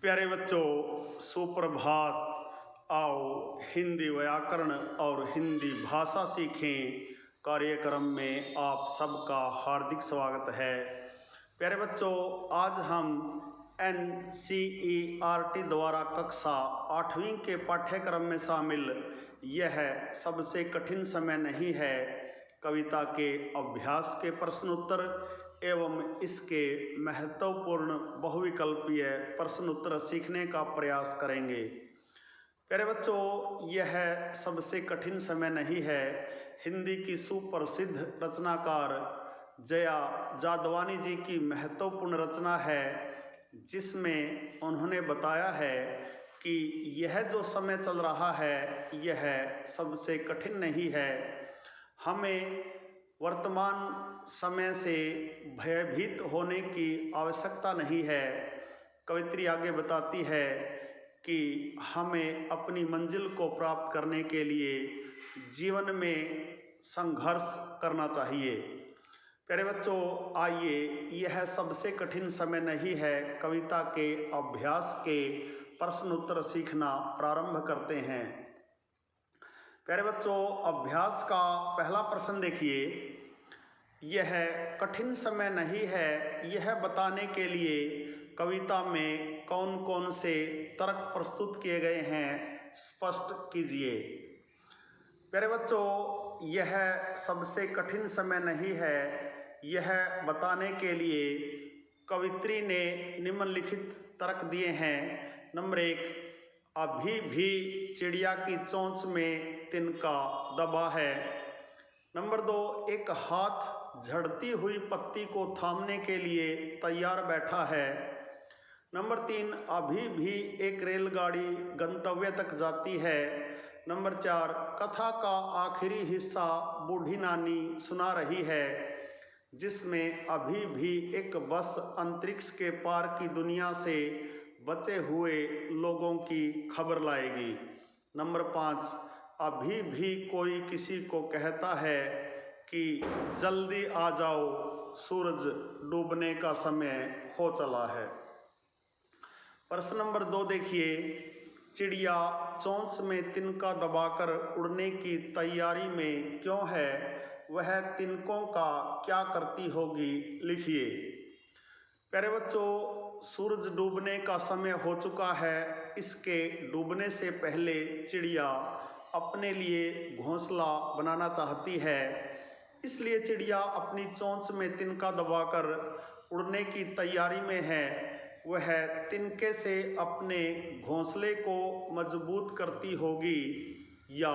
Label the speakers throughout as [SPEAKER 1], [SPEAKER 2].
[SPEAKER 1] प्यारे बच्चों, सुप्रभात। आओ हिंदी व्याकरण और हिंदी भाषा सीखें कार्यक्रम में आप सबका हार्दिक स्वागत है। प्यारे बच्चों, आज हम NCERT द्वारा कक्षा 8वीं के पाठ्यक्रम में शामिल यह सबसे कठिन समय नहीं है कविता के अभ्यास के प्रश्नोत्तर एवं इसके महत्वपूर्ण बहुविकल्पीय प्रश्नोत्तर सीखने का प्रयास करेंगे। प्यारे बच्चों, यह सबसे कठिन समय नहीं है हिंदी की सुप्रसिद्ध रचनाकार जया जादवानी जी की महत्वपूर्ण रचना है, जिसमें उन्होंने बताया है कि यह जो समय चल रहा है यह सबसे कठिन नहीं है। हमें वर्तमान समय से भयभीत होने की आवश्यकता नहीं है। कवित्री आगे बताती है कि हमें अपनी मंजिल को प्राप्त करने के लिए जीवन में संघर्ष करना चाहिए। प्यारे बच्चों, आइए यह सबसे कठिन समय नहीं है कविता के अभ्यास के प्रश्नोत्तर सीखना प्रारंभ करते हैं। प्यारे बच्चों, अभ्यास का पहला प्रश्न देखिए। यह कठिन समय नहीं है यह बताने के लिए कविता में कौन कौन से तर्क प्रस्तुत किए गए हैं स्पष्ट कीजिए। प्यारे बच्चों, यह सबसे कठिन समय नहीं है यह बताने के लिए कवित्री ने निम्नलिखित तर्क दिए हैं। नंबर 1, अभी भी चिड़िया की चोंच में तिनका दबा है। नंबर 2, एक हाथ झड़ती हुई पत्ती को थामने के लिए तैयार बैठा है। नंबर 3, अभी भी एक रेलगाड़ी गंतव्य तक जाती है। नंबर 4, कथा का आखिरी हिस्सा बूढ़ी नानी सुना रही है, जिसमें अभी भी एक बस अंतरिक्ष के पार की दुनिया से बचे हुए लोगों की खबर लाएगी। नंबर 5, अभी भी कोई किसी को कहता है कि जल्दी आ जाओ, सूरज डूबने का समय हो चला है। प्रश्न नंबर 2 देखिए। चिड़िया चोंच में तिनका दबाकर उड़ने की तैयारी में क्यों है? वह तिनकों का क्या करती होगी? लिखिए। प्यारे बच्चों, सूरज डूबने का समय हो चुका है। इसके डूबने से पहले चिड़िया अपने लिए घोंसला बनाना चाहती है, इसलिए चिड़िया अपनी चोंच में तिनका दबाकर उड़ने की तैयारी में है। वह तिनके से अपने घोंसले को मजबूत करती होगी या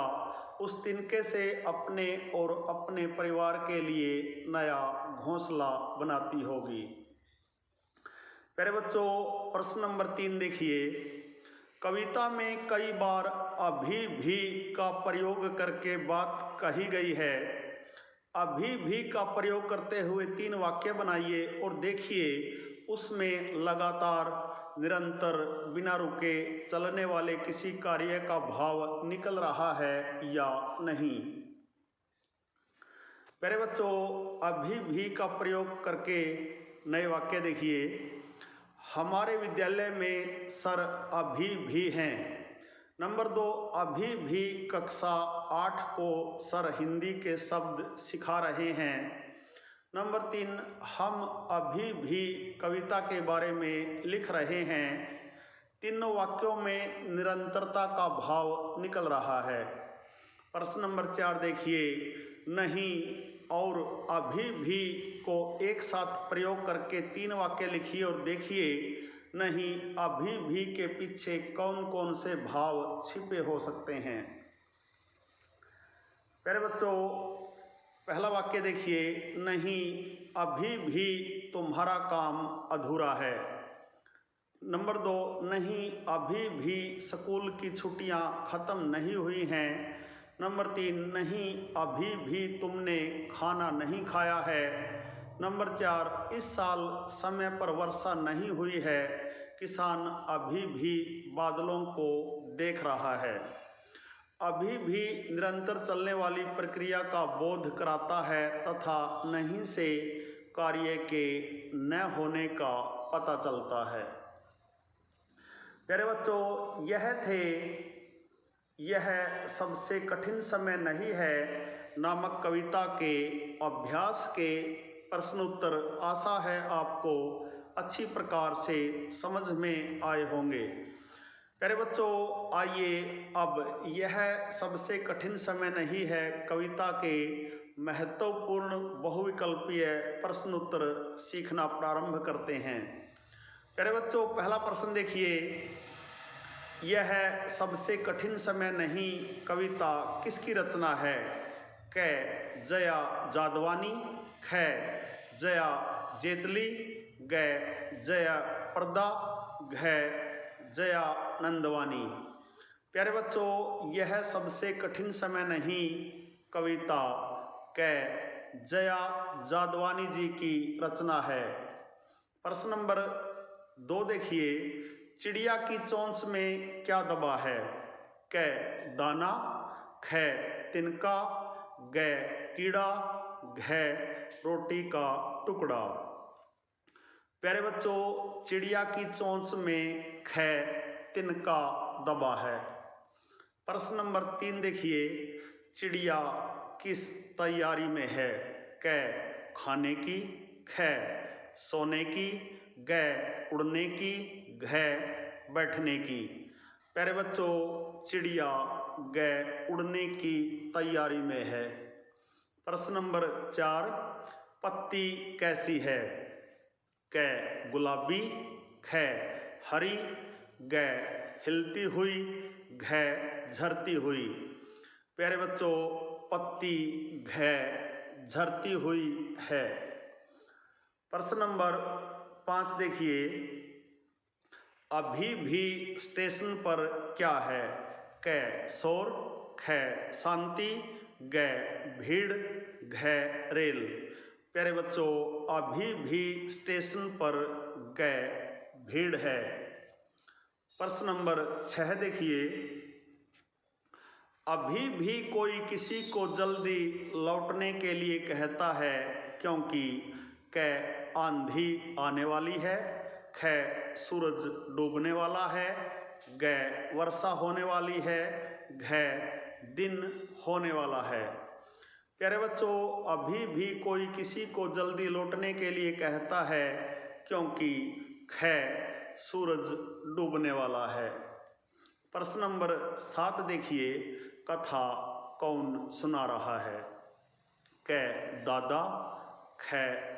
[SPEAKER 1] उस तिनके से अपने और अपने परिवार के लिए नया घोंसला बनाती होगी। प्यारे बच्चों, प्रश्न नंबर 3 देखिए। कविता में कई बार अभी भी का प्रयोग करके बात कही गई है। अभी भी का प्रयोग करते हुए 3 वाक्य बनाइए और देखिए उसमें लगातार, निरंतर, बिना रुके चलने वाले किसी कार्य का भाव निकल रहा है या नहीं। प्यारे बच्चों, अभी भी का प्रयोग करके नए वाक्य देखिए। हमारे विद्यालय में सर अभी भी हैं। नंबर 2, अभी भी कक्षा 8 को सर हिंदी के शब्द सिखा रहे हैं। नंबर 3, हम अभी भी कविता के बारे में लिख रहे हैं। तीनों वाक्यों में निरंतरता का भाव निकल रहा है। प्रश्न नंबर 4 देखिए। नहीं और अभी भी को एक साथ प्रयोग करके 3 वाक्य लिखिए और देखिए नहीं अभी भी के पीछे कौन कौन से भाव छिपे हो सकते हैं। प्यारे बच्चों, पहला वाक्य देखिए। नहीं अभी भी तुम्हारा काम अधूरा है। नंबर 2, नहीं अभी भी स्कूल की छुट्टियां खत्म नहीं हुई हैं। नंबर 3, नहीं अभी भी तुमने खाना नहीं खाया है। नंबर 4, इस साल समय पर वर्षा नहीं हुई है। किसान अभी भी बादलों को देख रहा है। अभी भी निरंतर चलने वाली प्रक्रिया का बोध कराता है तथा नहीं से कार्य के न होने का पता चलता है। प्यारे बच्चों, यह सबसे कठिन समय नहीं है नामक कविता के अभ्यास के प्रश्न उत्तर। आशा है आपको अच्छी प्रकार से समझ में आए होंगे। प्यारे बच्चों, आइए अब यह सबसे कठिन समय नहीं है कविता के महत्वपूर्ण बहुविकल्पीय प्रश्न उत्तर सीखना प्रारंभ करते हैं। प्यारे बच्चों, पहला प्रश्न देखिए, यह सबसे कठिन समय नहीं कविता किसकी रचना है? क जया जादवानी, ख जया जेतली, ग जया प्रदा, घ जया नंदवानी। प्यारे बच्चों, यह सबसे कठिन समय नहीं कविता क जया जादवानी जी की रचना है। प्रश्न नंबर 2 देखिए, चिड़िया की चोंच में क्या दबा है? क दाना, ख तिनका, ग कीड़ा, घ रोटी का टुकड़ा। प्यारे बच्चों, चिड़िया की चोंच में ख तिनका दबा है। प्रश्न नंबर 3 देखिए, चिड़िया किस तैयारी में है? क खाने की, ख सोने की, ग उड़ने की, घ बैठने की। प्यारे बच्चों, चिड़िया ग उड़ने की तैयारी में है। प्रश्न नंबर 4, पत्ती कैसी है? क गुलाबी, ख हरी, ग हिलती हुई, घ झरती हुई। प्यारे बच्चों, पत्ती घ झरती हुई है। प्रश्न नंबर 5 देखिए, अभी भी स्टेशन पर क्या है? क शोर, ख शांति, ग भीड़, घ रेल। प्यारे बच्चों, अभी भी स्टेशन पर ग भीड़ है। प्रश्न नंबर 6 देखिए, अभी भी कोई किसी को जल्दी लौटने के लिए कहता है क्योंकि क आंधी आने वाली है, ख सूरज डूबने वाला है, ग वर्षा होने वाली है, घ दिन होने वाला है। प्यारे बच्चों, अभी भी कोई किसी को जल्दी लौटने के लिए कहता है क्योंकि ख सूरज डूबने वाला है। प्रश्न नंबर 7 देखिए, कथा कौन सुना रहा है? क दादा, ख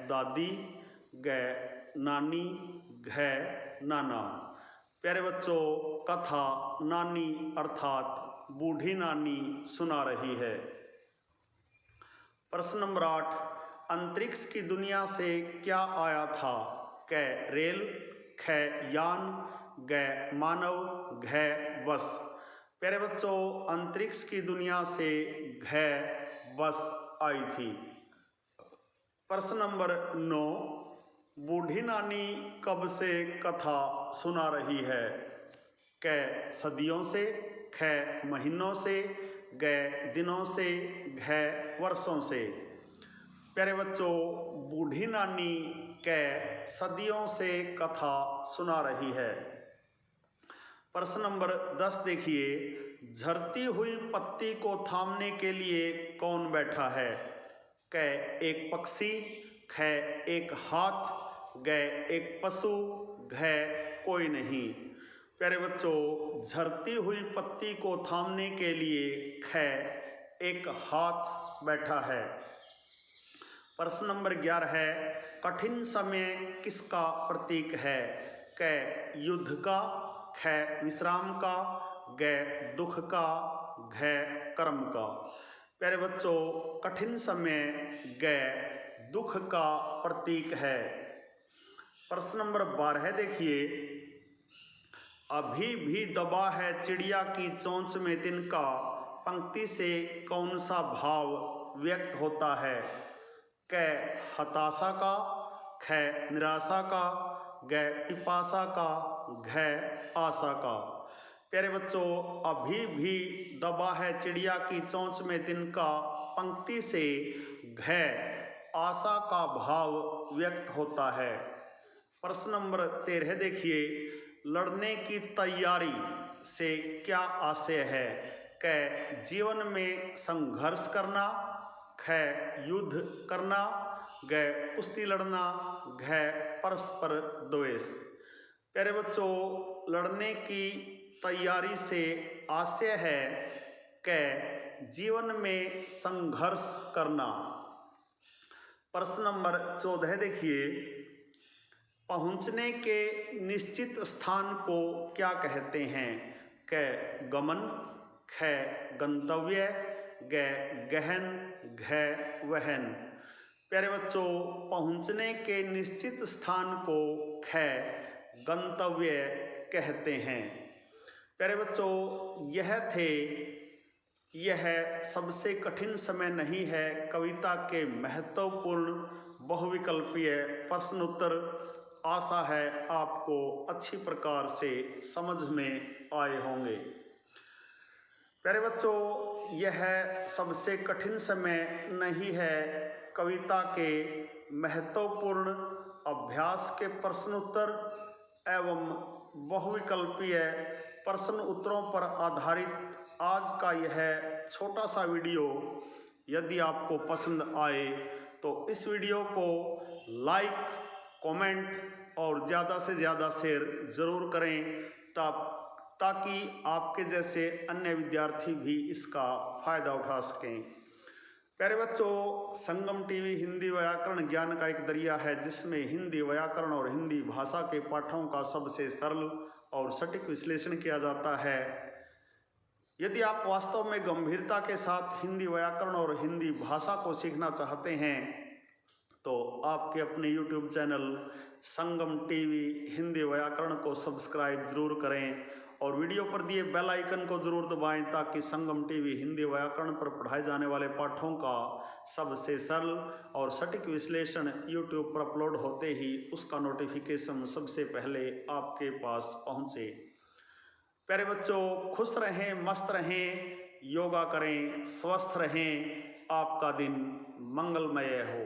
[SPEAKER 1] दादी, ग नानी, घ नाना। प्यारे बच्चों, कथा नानी अर्थात बूढ़ी नानी सुना रही है। प्रश्न नंबर 8, अंतरिक्ष की दुनिया से क्या आया था? क रेल, ख यान, ग मानव, घ बस। प्यारे बच्चों, अंतरिक्ष की दुनिया से घ बस आई थी। प्रश्न नंबर 9, बूढ़ी नानी कब से कथा सुना रही है? क सदियों से, ख महीनों से, ग दिनों से, घ वर्षों से। प्यारे बच्चों, बूढ़ी नानी क सदियों से कथा सुना रही है। प्रश्न नंबर 10 देखिए, झरती हुई पत्ती को थामने के लिए कौन बैठा है? क एक पक्षी, ख एक हाथ, ग एक पशु, घ कोई नहीं। प्यारे बच्चों, झरती हुई पत्ती को थामने के लिए ख एक हाथ बैठा है। प्रश्न नंबर 11 है, कठिन समय किसका प्रतीक है? क युद्ध का, ख विश्राम का, ग दुख का, घ कर्म का। प्यारे बच्चों, कठिन समय ग दुख का प्रतीक है। प्रश्न नंबर 12 देखिए, अभी भी दबा है चिड़िया की चोंच में तिनका, पंक्ति से कौन सा भाव व्यक्त होता है? क हताशा का, ख निराशा का, ग पिपासा का, घ आशा का। प्यारे बच्चों, अभी भी दबा है चिड़िया की चोंच में तिनका, पंक्ति से घ आशा का भाव व्यक्त होता है। प्रश्न नंबर 13 देखिए, लड़ने की तैयारी से क्या आशय है? क जीवन में संघर्ष करना, ख युद्ध करना, ग कुश्ती लड़ना, घ परस्पर द्वेष। प्यारे बच्चों, लड़ने की तैयारी से आशय है क जीवन में संघर्ष करना। प्रश्न नंबर 14 देखिए, पहुंचने के निश्चित स्थान को क्या कहते हैं? क गमन, ख गंतव्य, ग गहन, घ वहन। प्यारे बच्चों, पहुंचने के निश्चित स्थान को ख गंतव्य कहते हैं। प्यारे बच्चों, यह सबसे कठिन समय नहीं है कविता के महत्वपूर्ण बहुविकल्पीय प्रश्न उत्तर। आशा है आपको अच्छी प्रकार से समझ में आए होंगे। प्यारे बच्चों, यह सबसे कठिन समय नहीं है कविता के महत्वपूर्ण अभ्यास के प्रश्न उत्तर एवं बहुविकल्पीय प्रश्न उत्तरों पर आधारित आज का यह छोटा सा वीडियो यदि आपको पसंद आए तो इस वीडियो को लाइक, कमेंट और ज़्यादा से ज़्यादा शेयर ज़रूर करें ताकि आपके जैसे अन्य विद्यार्थी भी इसका फ़ायदा उठा सकें। प्यारे बच्चों, संगम टीवी हिंदी व्याकरण ज्ञान का एक दरिया है जिसमें हिंदी व्याकरण और हिंदी भाषा के पाठों का सबसे सरल और सटीक विश्लेषण किया जाता है। यदि आप वास्तव में गंभीरता के साथ हिंदी व्याकरण और हिंदी भाषा को सीखना चाहते हैं तो आपके अपने YouTube चैनल संगम टीवी हिंदी व्याकरण को सब्सक्राइब जरूर करें और वीडियो पर दिए बेल आइकन को जरूर दबाएं ताकि संगम टीवी हिंदी व्याकरण पर पढ़ाए जाने वाले पाठों का सबसे सरल और सटीक विश्लेषण YouTube पर अपलोड होते ही उसका नोटिफिकेशन सबसे पहले आपके पास पहुंचे। प्यारे बच्चों, खुश रहें, मस्त रहें, योगा करें, स्वस्थ रहें, आपका दिन मंगलमय हो।